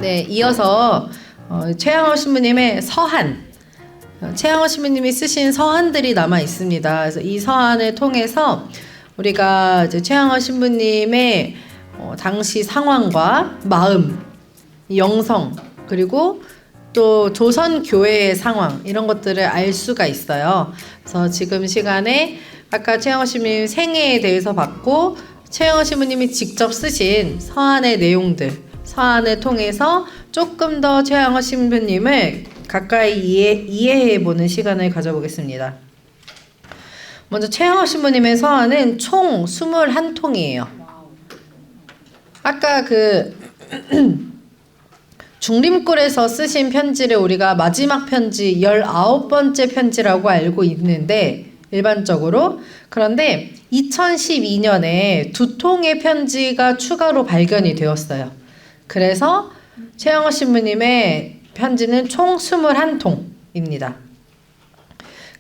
네, 이어서 최양호 신부님의 서한, 최양호 신부님이 쓰신 서한들이 남아 있습니다. 그래서 이 서한을 통해서 우리가 이제 최양호 신부님의 당시 상황과 마음, 영성, 그리고 또 조선 교회의 상황, 이런 것들을 알 수가 있어요. 그래서 지금 시간에 아까 최양호 신부님 생애에 대해서 봤고, 최양호 신부님이 직접 쓰신 서한의 내용들, 서한을 통해서 조금 더 최양호 신부님을 가까이 이해해보는 시간을 가져보겠습니다. 먼저 최양호 신부님의 서한은 총 21통이에요. 아까 중림굴에서 쓰신 편지를 우리가 마지막 편지 19번째 편지라고 알고 있는데, 일반적으로. 그런데 2012년에 2통의 편지가 추가로 발견이 되었어요. 그래서 최양호 신부님의 편지는 총 21통입니다.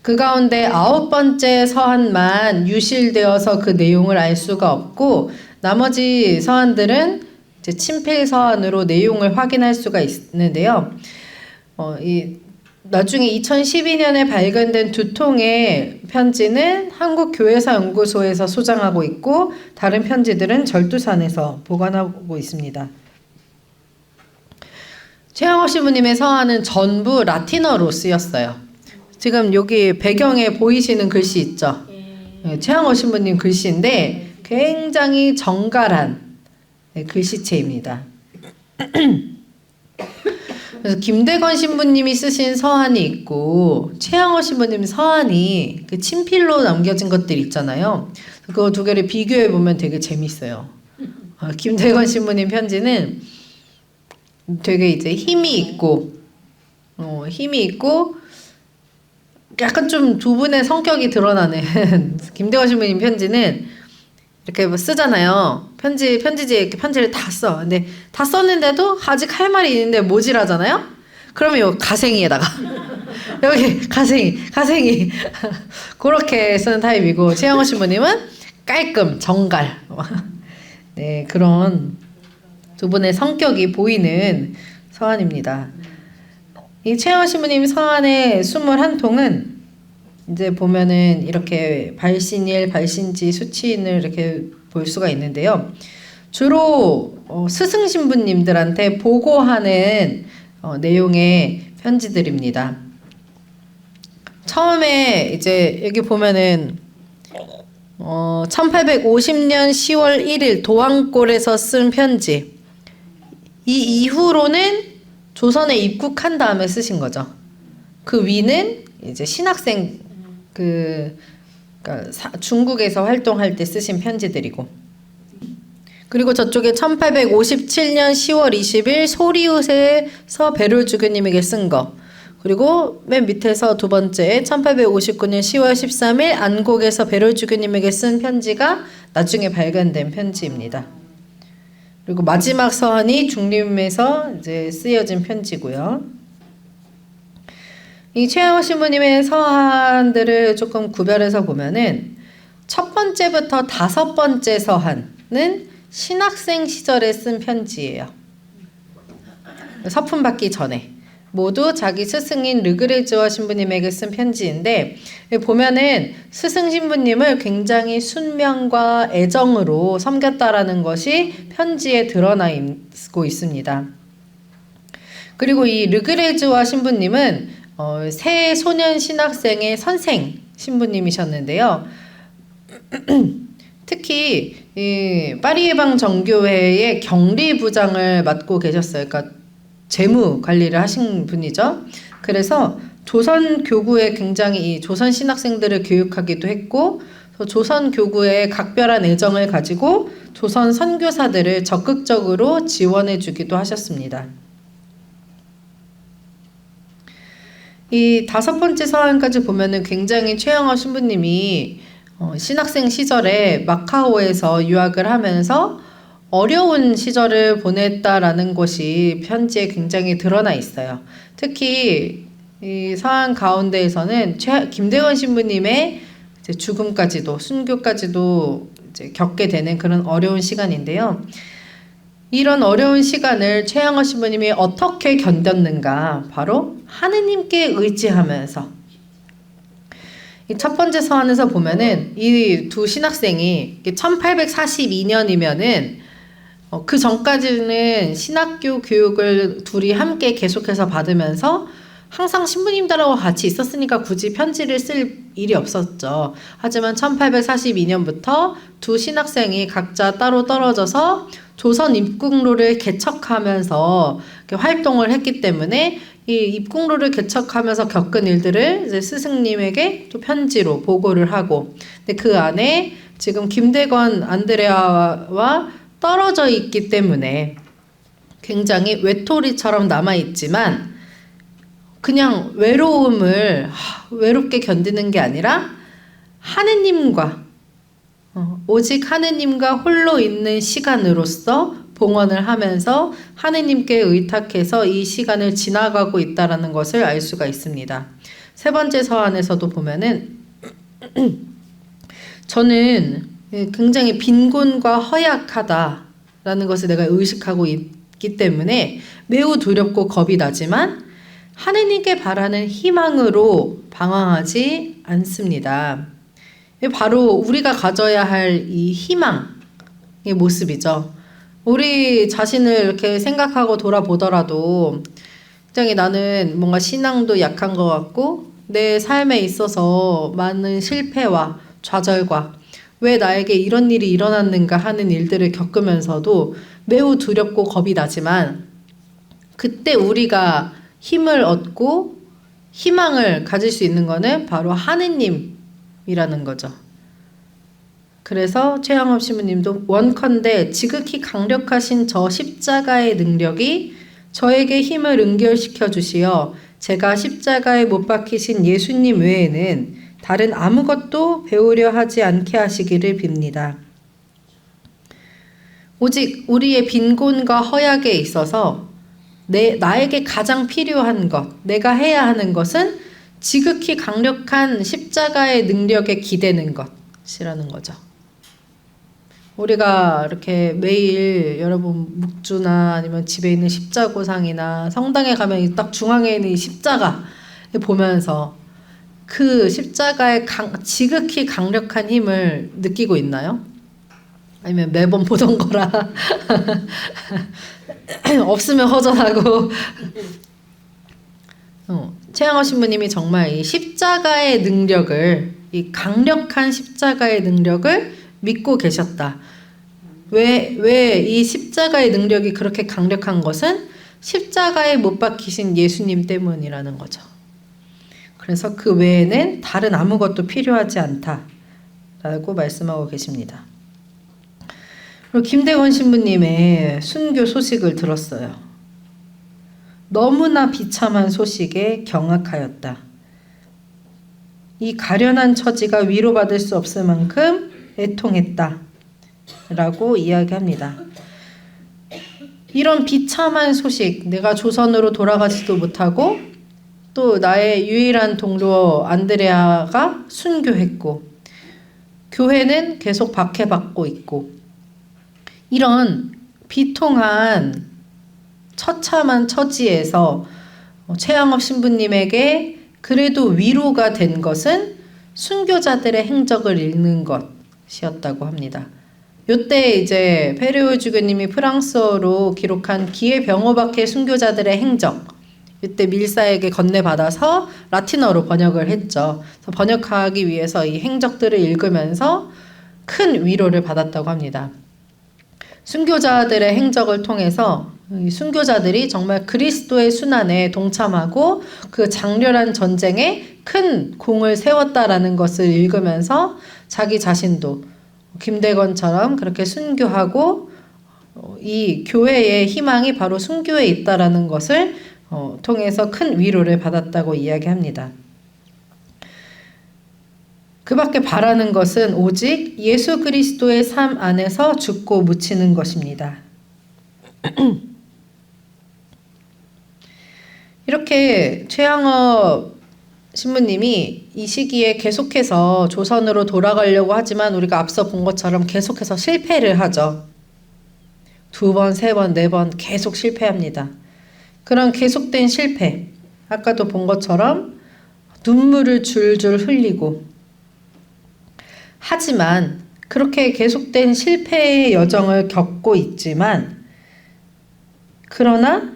그 가운데 9번째 서한만 유실되어서 그 내용을 알 수가 없고, 나머지 서한들은 이제 친필 서한으로 내용을 확인할 수가 있는데요. 나중에 2012년에 발견된 2통의 편지는 한국교회사연구소에서 소장하고 있고, 다른 편지들은 절두산에서 보관하고 있습니다. 최양호 신부님의 서한은 전부 라틴어로 쓰였어요. 지금 여기 배경에 보이시는 글씨 있죠? 네, 최양호 신부님 글씨인데 굉장히 정갈한 글씨체입니다. 그래서 김대건 신부님이 쓰신 서한이 있고, 최양호 신부님 서한이 그 친필로 남겨진 것들 있잖아요. 그거 두 개를 비교해 보면 되게 재밌어요. 김대건 신부님 편지는 되게 이제 힘이 있고 약간 좀 두 분의 성격이 드러나는 김대건 신부님 편지는 이렇게 뭐 쓰잖아요. 편지지에 이렇게 편지를 다 써. 근데 다 썼는데도 아직 할 말이 있는데 모질하잖아요. 그러면 요 가생이에다가 여기 가생이 그렇게 쓰는 타입이고, 최양호 신부님은 깔끔 정갈. 네, 그런 두 분의 성격이 보이는 서한입니다. 이 최양호 신부님 서한의 21통은 이제 보면은 이렇게 발신일, 발신지, 수치인을 이렇게 볼 수가 있는데요. 주로 스승 신부님들한테 보고하는 내용의 편지들입니다. 처음에 이제 여기 보면은 1850년 10월 1일 도왕골에서 쓴 편지. 이 이후로는 조선에 입국한 다음에 쓰신 거죠. 그 위는 이제 신학생 그러니까 중국에서 활동할 때 쓰신 편지들이고, 그리고 저쪽에 1857년 10월 20일 소리웃에서 베를주교님에게 쓴 거, 그리고 맨 밑에서 두 번째 1859년 10월 13일 안곡에서 베를주교님에게 쓴 편지가 나중에 발견된 편지입니다. 그리고 마지막 서한이 중림에서 이제 쓰여진 편지고요. 이 최양호 신부님의 서한들을 조금 구별해서 보면은 첫 번째부터 5번째 서한은 신학생 시절에 쓴 편지예요. 서품 받기 전에 모두 자기 스승인 르그레즈와 신부님에게 쓴 편지인데, 보면은 스승 신부님을 굉장히 순명과 애정으로 섬겼다라는 것이 편지에 드러나 있고 있습니다. 그리고 이 르그레즈와 신부님은 새 소년 신학생의 선생 신부님이셨는데요. 특히 이 파리예방 정교회의 경리부장을 맡고 계셨어요. 그러니까 재무 관리를 하신 분이죠. 그래서 조선 교구에 굉장히 이 조선 신학생들을 교육하기도 했고, 조선 교구에 각별한 애정을 가지고 조선 선교사들을 적극적으로 지원해 주기도 하셨습니다. 이 5번째 서한까지 보면은 굉장히 최양호 신부님이 신학생 시절에 마카오에서 유학을 하면서 어려운 시절을 보냈다라는 것이 편지에 굉장히 드러나 있어요. 특히 이 서한 가운데에서는 김대건 신부님의 이제 죽음까지도, 순교까지도 이제 겪게 되는 그런 어려운 시간인데요. 이런 어려운 시간을 최양호 신부님이 어떻게 견뎠는가? 바로 하느님께 의지하면서. 이 첫 번째 서한에서 보면은 이 두 신학생이 1842년이면은 그 전까지는 신학교 교육을 둘이 함께 계속해서 받으면서 항상 신부님들하고 같이 있었으니까 굳이 편지를 쓸 일이 없었죠. 하지만 1842년부터 두 신학생이 각자 따로 떨어져서 조선 입국로를 개척하면서 활동을 했기 때문에 이 입국로를 개척하면서 겪은 일들을 이제 스승님에게 또 편지로 보고를 하고, 근데 그 안에 지금 김대건 안드레아와 떨어져 있기 때문에 굉장히 외톨이처럼 남아있지만 그냥 외롭게 견디는 게 아니라 하느님과 오직 하느님과 홀로 있는 시간으로서 봉헌을 하면서 하느님께 의탁해서 이 시간을 지나가고 있다라는 것을 알 수가 있습니다. 세 번째 서한에서도 보면은 저는 굉장히 빈곤과 허약하다라는 것을 내가 의식하고 있기 때문에 매우 두렵고 겁이 나지만 하느님께 바라는 희망으로 방황하지 않습니다. 바로 우리가 가져야 할 이 희망의 모습이죠. 우리 자신을 이렇게 생각하고 돌아보더라도 굉장히 나는 뭔가 신앙도 약한 것 같고 내 삶에 있어서 많은 실패와 좌절과 왜 나에게 이런 일이 일어났는가 하는 일들을 겪으면서도 매우 두렵고 겁이 나지만 그때 우리가 힘을 얻고 희망을 가질 수 있는 거는 바로 하느님이라는 거죠. 그래서 최양업 신부님도 원컨대 지극히 강력하신 저 십자가의 능력이 저에게 힘을 응결시켜 주시어 제가 십자가에 못 박히신 예수님 외에는 다른 아무것도 배우려 하지 않게 하시기를 빕니다. 오직 우리의 빈곤과 허약에 있어서 나에게 가장 필요한 것, 내가 해야 하는 것은 지극히 강력한 십자가의 능력에 기대는 것이라는 거죠. 우리가 이렇게 매일 여러분 묵주나 아니면 집에 있는 십자고상이나 성당에 가면 딱 중앙에 있는 이 십자가 보면서 그 십자가의 지극히 강력한 힘을 느끼고 있나요? 아니면 매번 보던 거라 없으면 허전하고 최양호 신부님이 정말 이 십자가의 능력을, 이 강력한 십자가의 능력을 믿고 계셨다. 왜 이 십자가의 능력이 그렇게 강력한 것은 십자가에 못 박히신 예수님 때문이라는 거죠. 그래서 그 외에는 다른 아무것도 필요하지 않다라고 말씀하고 계십니다. 그리고 김대건 신부님의 순교 소식을 들었어요. 너무나 비참한 소식에 경악하였다. 이 가련한 처지가 위로받을 수 없을 만큼 애통했다 라고 이야기합니다. 이런 비참한 소식, 내가 조선으로 돌아가지도 못하고 또 나의 유일한 동료 안드레아가 순교했고 교회는 계속 박해받고 있고 이런 비통한 처참한 처지에서 최양업 신부님에게 그래도 위로가 된 것은 순교자들의 행적을 읽는 것이었다고 합니다. 요때 이제 페르오 주교님이 프랑스어로 기록한 기해병호박해 순교자들의 행적, 이때 밀사에게 건네받아서 라틴어로 번역을 했죠. 그래서 번역하기 위해서 이 행적들을 읽으면서 큰 위로를 받았다고 합니다. 순교자들의 행적을 통해서 이 순교자들이 정말 그리스도의 순환에 동참하고 그 장렬한 전쟁에 큰 공을 세웠다라는 것을 읽으면서 자기 자신도 김대건처럼 그렇게 순교하고 이 교회의 희망이 바로 순교에 있다라는 것을 통해서 큰 위로를 받았다고 이야기합니다. 그 밖에 바라는 것은 오직 예수 그리스도의 삶 안에서 죽고 묻히는 것입니다. 이렇게 최양업 신부님이 이 시기에 계속해서 조선으로 돌아가려고 하지만 우리가 앞서 본 것처럼 계속해서 실패를 하죠. 2번, 3번, 4번 계속 실패합니다. 그런 계속된 실패, 아까도 본 것처럼 눈물을 줄줄 흘리고, 하지만 그렇게 계속된 실패의 여정을 겪고 있지만, 그러나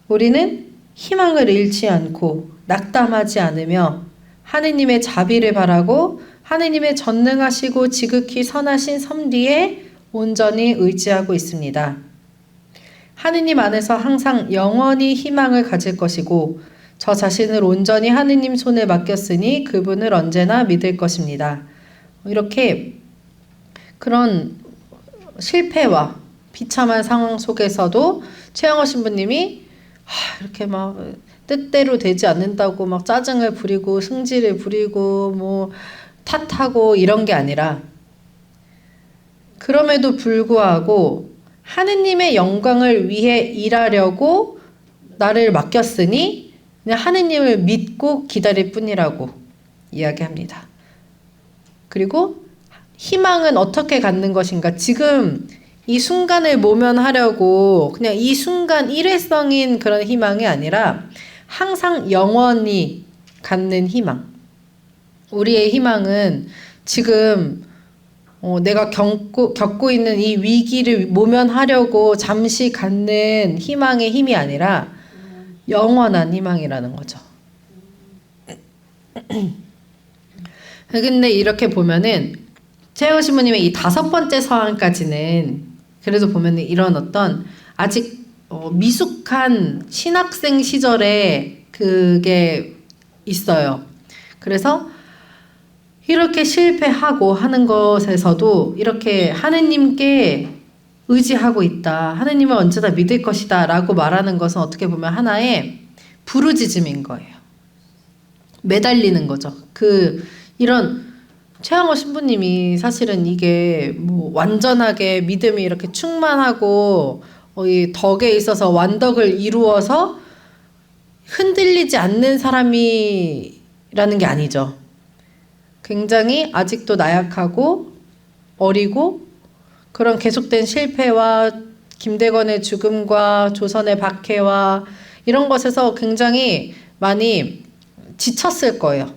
우리는 희망을 잃지 않고 낙담하지 않으며 하느님의 자비를 바라고 하느님의 전능하시고 지극히 선하신 섭리에 온전히 의지하고 있습니다. 하느님 안에서 항상 영원히 희망을 가질 것이고 저 자신을 온전히 하느님 손에 맡겼으니 그분을 언제나 믿을 것입니다. 이렇게 그런 실패와 비참한 상황 속에서도 최영호 신부님이 이렇게 막 뜻대로 되지 않는다고 막 짜증을 부리고 승질을 부리고 뭐 탓하고 이런 게 아니라, 그럼에도 불구하고 하느님의 영광을 위해 일하려고 나를 맡겼으니 그냥 하느님을 믿고 기다릴 뿐이라고 이야기합니다. 그리고 희망은 어떻게 갖는 것인가? 지금 이 순간을 모면하려고 그냥 이 순간 일회성인 그런 희망이 아니라 항상 영원히 갖는 희망. 우리의 희망은 지금 내가 겪고 있는 이 위기를 모면하려고 잠시 갖는 희망의 힘이 아니라 영원한 희망이라는 거죠. 근데 이렇게 보면은 최영호 신부님의 이 5번째 서한까지는 그래도 보면은 이런 어떤 아직 미숙한 신학생 시절에 그게 있어요. 그래서 이렇게 실패하고 하는 것에서도 이렇게 하느님께 의지하고 있다. 하느님을 언제나 믿을 것이다. 라고 말하는 것은 어떻게 보면 하나의 부르짖음인 거예요. 매달리는 거죠. 이런 최영호 신부님이 사실은 이게 뭐 완전하게 믿음이 이렇게 충만하고 이 덕에 있어서 완덕을 이루어서 흔들리지 않는 사람이라는 게 아니죠. 굉장히 아직도 나약하고 어리고 그런 계속된 실패와 김대건의 죽음과 조선의 박해와 이런 것에서 굉장히 많이 지쳤을 거예요.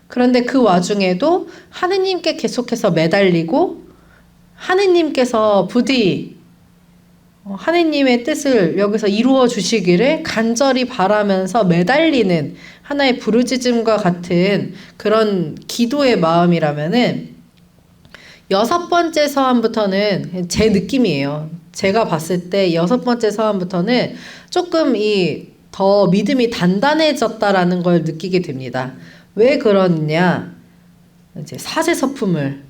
그런데 그 와중에도 하느님께 계속해서 매달리고 하느님께서 부디 하느님의 뜻을 여기서 이루어 주시기를 간절히 바라면서 매달리는 하나의 부르짖음과 같은 그런 기도의 마음이라면은 6번째 서한부터는 제 느낌이에요. 제가 봤을 때 6번째 서한부터는 조금 더 믿음이 단단해졌다라는 걸 느끼게 됩니다. 왜 그러냐? 이제 사제서품을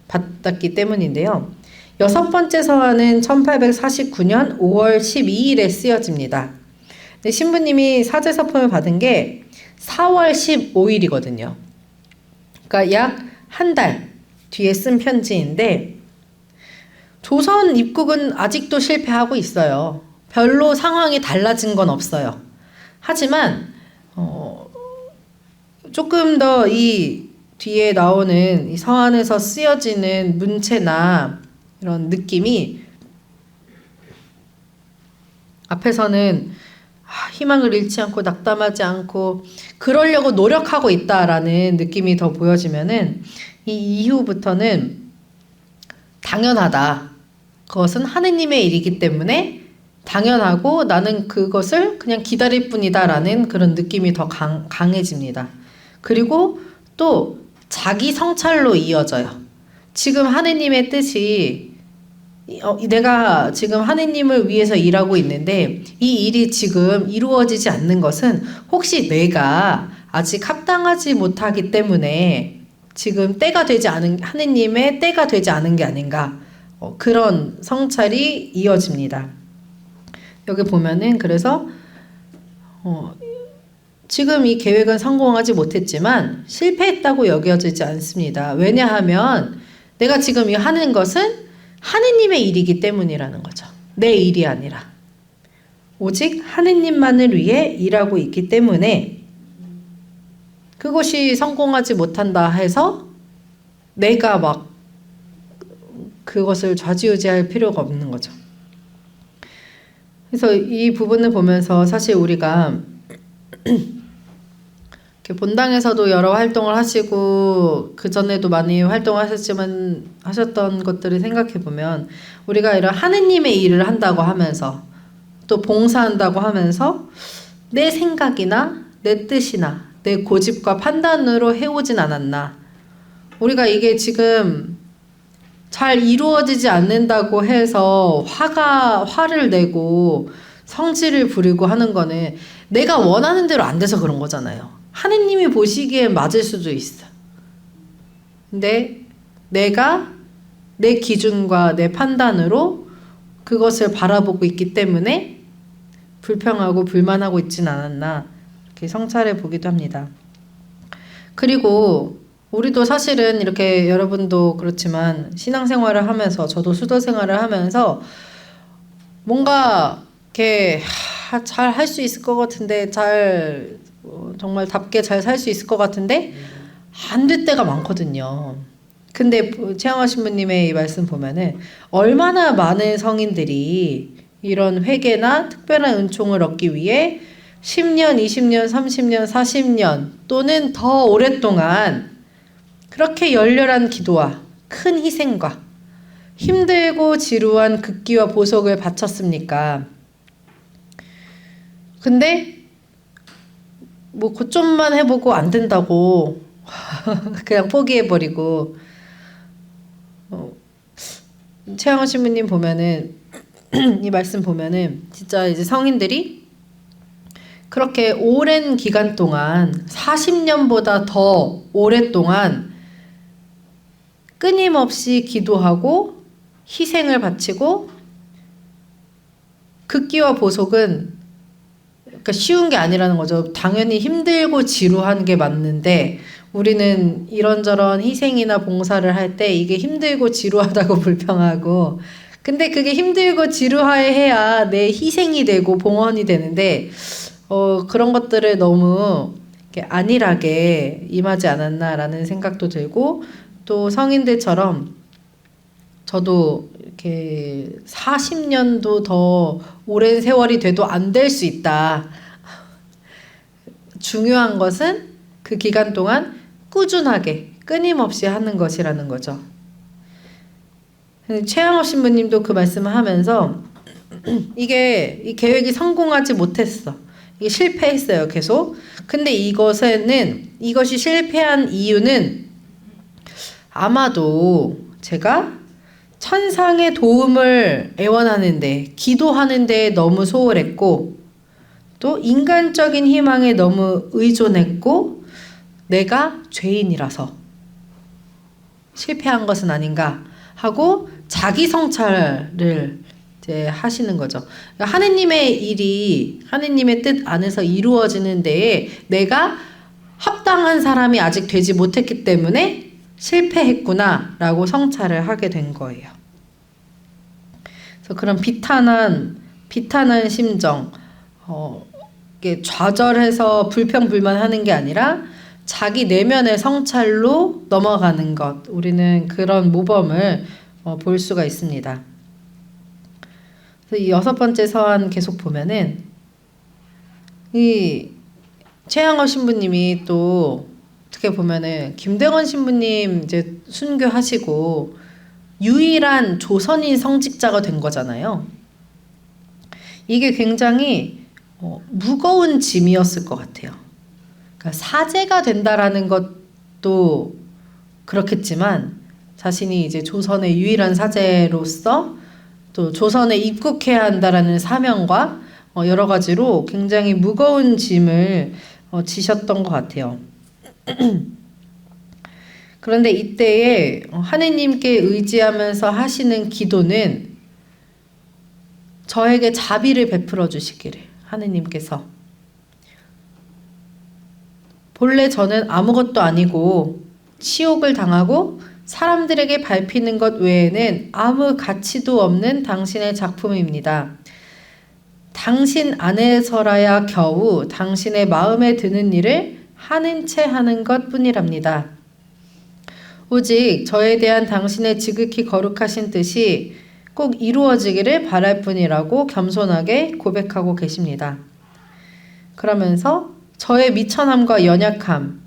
받았기 때문인데요. 6번째 서한은 1849년 5월 12일에 쓰여집니다. 신부님이 사제서품을 받은 게 4월 15일이거든요. 그러니까 약 한 달 뒤에 쓴 편지인데 조선 입국은 아직도 실패하고 있어요. 별로 상황이 달라진 건 없어요. 하지만 조금 더 이 뒤에 나오는 이 서한에서 쓰여지는 문체나 이런 느낌이 앞에서는 희망을 잃지 않고 낙담하지 않고 그러려고 노력하고 있다라는 느낌이 더 보여지면은 이 이후부터는 당연하다. 그것은 하느님의 일이기 때문에 당연하고 나는 그것을 그냥 기다릴 뿐이다라는 그런 느낌이 더 강해집니다. 그리고 또 자기 성찰로 이어져요. 지금 하느님의 뜻이 내가 지금 하느님을 위해서 일하고 있는데 이 일이 지금 이루어지지 않는 것은 혹시 내가 아직 합당하지 못하기 때문에 지금 때가 되지 않은 하느님의 때가 되지 않은 게 아닌가 그런 성찰이 이어집니다. 여기 보면은 그래서 지금 이 계획은 성공하지 못했지만 실패했다고 여겨지지 않습니다. 왜냐하면 내가 지금 하는 것은 하느님의 일이기 때문이라는 거죠. 내 일이 아니라. 오직 하느님만을 위해 일하고 있기 때문에 그것이 성공하지 못한다 해서 내가 막 그것을 좌지우지할 필요가 없는 거죠. 그래서 이 부분을 보면서 사실 우리가 본당에서도 여러 활동을 하시고 그 전에도 많이 활동하셨지만 하셨던 것들을 생각해 보면 우리가 이런 하느님의 일을 한다고 하면서 또 봉사한다고 하면서 내 생각이나 내 뜻이나 내 고집과 판단으로 해오진 않았나. 우리가 이게 지금 잘 이루어지지 않는다고 해서 화를 내고 성질을 부리고 하는 거는 내가 원하는 대로 안 돼서 그런 거잖아요. 하느님이 보시기엔 맞을 수도 있어. 근데 내가 내 기준과 내 판단으로 그것을 바라보고 있기 때문에 불평하고 불만하고 있진 않았나 이렇게 성찰해 보기도 합니다. 그리고 우리도 사실은 이렇게 여러분도 그렇지만 신앙생활을 하면서 저도 수도 생활을 하면서 뭔가 이렇게 잘 할 수 있을 것 같은데 정말 답게 잘 살 수 있을 것 같은데 안 될 때가 많거든요. 근데 최양화 신부님의 이 말씀 보면은 얼마나 많은 성인들이 이런 회개나 특별한 은총을 얻기 위해 10년, 20년, 30년, 40년 또는 더 오랫동안 그렇게 열렬한 기도와 큰 희생과 힘들고 지루한 극기와 보석을 바쳤습니까? 근데 뭐 고점만 해보고 안 된다고 그냥 포기해버리고 최양호 신부님 보면은 이 말씀 보면은 진짜 이제 성인들이 그렇게 오랜 기간 동안 40년보다 더 오랫동안 끊임없이 기도하고 희생을 바치고 극기와 보석은 그러니까 쉬운 게 아니라는 거죠. 당연히 힘들고 지루한 게 맞는데 우리는 이런저런 희생이나 봉사를 할 때 이게 힘들고 지루하다고 불평하고 근데 그게 힘들고 지루해야 내 희생이 되고 봉헌이 되는데 그런 것들을 너무 이렇게 안일하게 임하지 않았나라는 생각도 들고 또 성인들처럼 저도 이렇게 40년도 더 오랜 세월이 돼도 안 될 수 있다. 중요한 것은 그 기간 동안 꾸준하게 끊임없이 하는 것이라는 거죠. 최양호 신부님도 그 말씀을 하면서 이 계획이 성공하지 못했어. 이게 실패했어요, 계속. 근데 이것이 실패한 이유는 아마도 제가 천상의 도움을 애원하는데, 기도하는데 너무 소홀했고, 또 인간적인 희망에 너무 의존했고, 내가 죄인이라서 실패한 것은 아닌가 하고 자기 성찰을 이제 하시는 거죠. 그러니까 하느님의 일이 하느님의 뜻 안에서 이루어지는 데에 내가 합당한 사람이 아직 되지 못했기 때문에 실패했구나라고 성찰을 하게 된 거예요. 그래서 그런 비탄한 심정, 이게 좌절해서 불평불만하는 게 아니라 자기 내면의 성찰로 넘어가는 것, 우리는 그런 모범을 볼 수가 있습니다. 그래서 이 6번째 서한 계속 보면은 이 최양호 신부님이 또 어떻게 보면은 김대건 신부님 이제 순교하시고 유일한 조선인 성직자가 된 거잖아요. 이게 굉장히 무거운 짐이었을 것 같아요. 그러니까 사제가 된다라는 것도 그렇겠지만 자신이 이제 조선의 유일한 사제로서 또 조선에 입국해야 한다라는 사명과 여러 가지로 굉장히 무거운 짐을 지셨던 것 같아요. 그런데 이때에 하느님께 의지하면서 하시는 기도는 저에게 자비를 베풀어 주시기를 하느님께서 본래 저는 아무것도 아니고 치욕을 당하고 사람들에게 밟히는 것 외에는 아무 가치도 없는 당신의 작품입니다. 당신 안에서라야 겨우 당신의 마음에 드는 일을 하는 채 하는 것 뿐이랍니다. 오직 저에 대한 당신의 지극히 거룩하신 뜻이 꼭 이루어지기를 바랄 뿐이라고 겸손하게 고백하고 계십니다. 그러면서 저의 미천함과 연약함,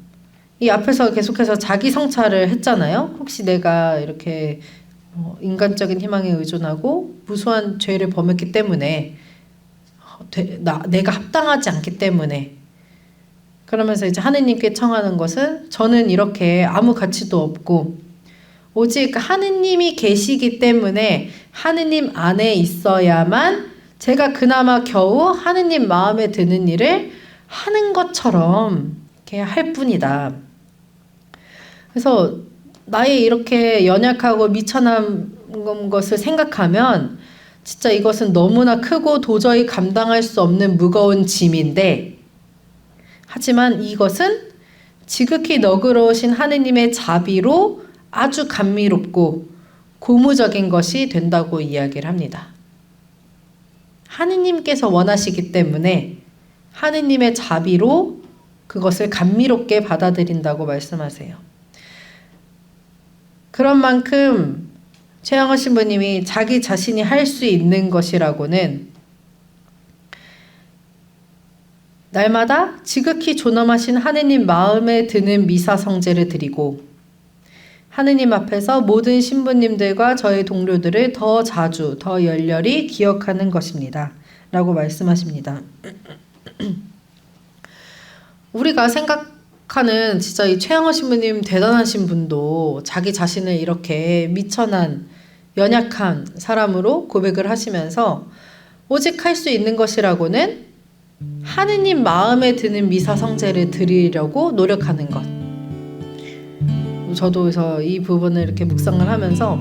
이 앞에서 계속해서 자기 성찰을 했잖아요. 혹시 내가 이렇게 인간적인 희망에 의존하고 무수한 죄를 범했기 때문에 내가 합당하지 않기 때문에, 그러면서 이제 하느님께 청하는 것은 저는 이렇게 아무 가치도 없고 오직 하느님이 계시기 때문에 하느님 안에 있어야만 제가 그나마 겨우 하느님 마음에 드는 일을 하는 것처럼 이렇게 할 뿐이다. 그래서 나의 이렇게 연약하고 미천한 것을 생각하면 진짜 이것은 너무나 크고 도저히 감당할 수 없는 무거운 짐인데, 하지만 이것은 지극히 너그러우신 하느님의 자비로 아주 감미롭고 고무적인 것이 된다고 이야기를 합니다. 하느님께서 원하시기 때문에 하느님의 자비로 그것을 감미롭게 받아들인다고 말씀하세요. 그런 만큼 최양호 신부님이 자기 자신이 할 수 있는 것이라고는 날마다 지극히 존엄하신 하느님 마음에 드는 미사 성제를 드리고 하느님 앞에서 모든 신부님들과 저의 동료들을 더 자주, 더 열렬히 기억하는 것입니다. 라고 말씀하십니다. 우리가 생각하는 진짜 이 최양호 신부님 대단하신 분도 자기 자신을 이렇게 미천한 연약한 사람으로 고백을 하시면서 오직 할 수 있는 것이라고는 하느님 마음에 드는 미사 성제를 드리려고 노력하는 것. 저도 그래서 이 부분을 이렇게 묵상을 하면서